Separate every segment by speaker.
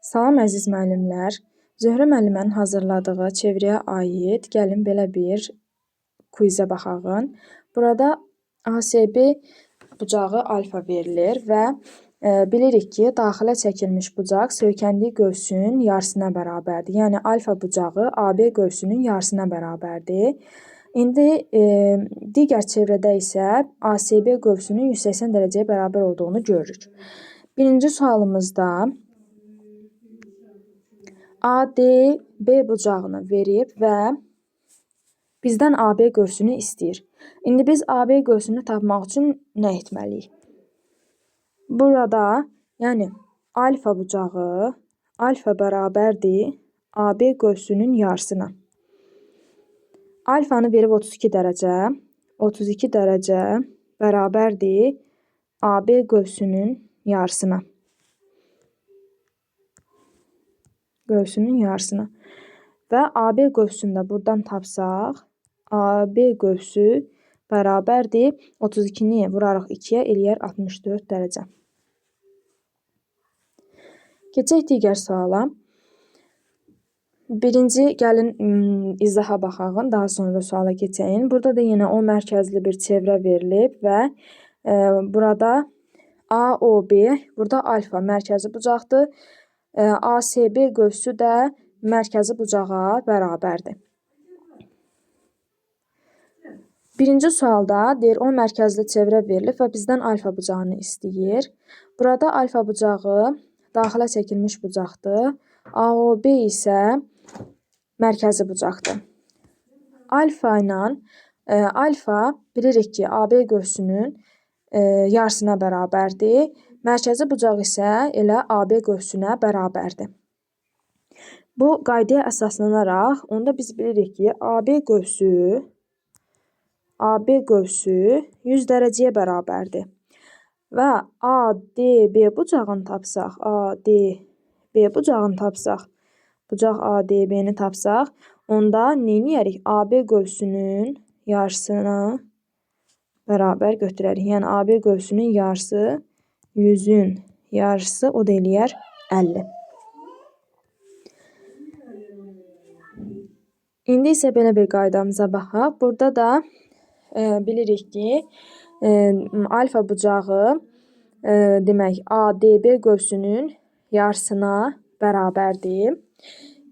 Speaker 1: Salam əziz müəllimlər. Zöhrə müəllimənin hazırladığı çeviriyə aid gəlin belə bir quizə baxaq. Burada ASB bucağı alfa verilir və bilirik ki, daxilə çəkilmiş bucaq söykəndiyi qövsün yarısına bərabərdir. Yəni alfa bucağı AB qövsünün yarısına bərabərdir. İndi digər çevrədə isə ASB qövsünün 180 dərəcəyə bərabər olduğunu görürük. Birinci sualımızda ADB bucağını verib və bizdən AB qövsünü istəyir. İndi biz AB qövsünü tapmaq üçün nə etməliyik? Burada, yəni alfa bucağı alfa bərabərdir AB qövsünün yarısına. Alfanı verib 32 dərəcə, 32 dərəcə bərabərdir AB qövsünün yarısına. Və AB qövsünü də buradan tapsaq, AB qövsü bərabərdir 32-ni vurarıq 2-yə, eləyər 64 dərəcə. Keçək digər suala. Birinci gəlin izaha baxaq, daha sonra suala keçəyin. Burada da yenə O mərkəzli bir çevrə verilib və burada AOB, burada alfa mərkəzi bucaqdır. ASB qövsü də mərkəzi bucağa bərabərdir. Birinci sualda deyir O mərkəzli çevrə verilib və bizdən alfa bucağını istəyir. Burada alfa bucağı daxilə çəkilmiş bucaqdır. AOB isə mərkəzi bucaqdır. Alfa bilirik ki, AB qövsünün yarısına bərabərdir. Mərkəzi bucaq isə elə AB qövsünə bərabərdir. Bu qaydaya əsaslanaraq, onda biz bilirik ki, AB qövsü 100 dərəcəyə bərabərdir. Və ADB bucağını tapsaq, bucaq ADB-ni tapsaq, onda neyniyərik? AB qövsünün yarısına bərabər götürərik. Yəni AB qövsünün yarısı 100-ün yarısı o da eləyər 50. İndi isə belə bir qaydamıza baxaq. Burada da bilirik ki, alfa bucağı demək ADB qövsünün yarısına bərabərdir.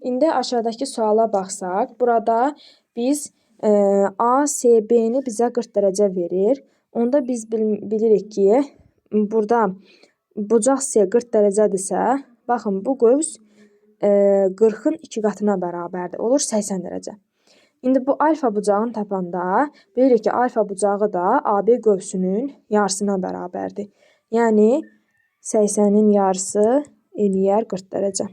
Speaker 1: İndi aşağıdakı suala baxsaq, burada biz ASB-ni bizə 40 dərəcə verir. Onda biz bilirik ki, burada bucaq C 40 dərəcədirsə, baxın bu qövs 40-ın 2 qatına bərabərdir. Olur 80 dərəcə. İndi bu alfa bucağını tapanda bilirik ki, alfa bucağı da AB qövsünün yarısına bərabərdir. Yəni 80-in yarısı eləyər 40 dərəcə.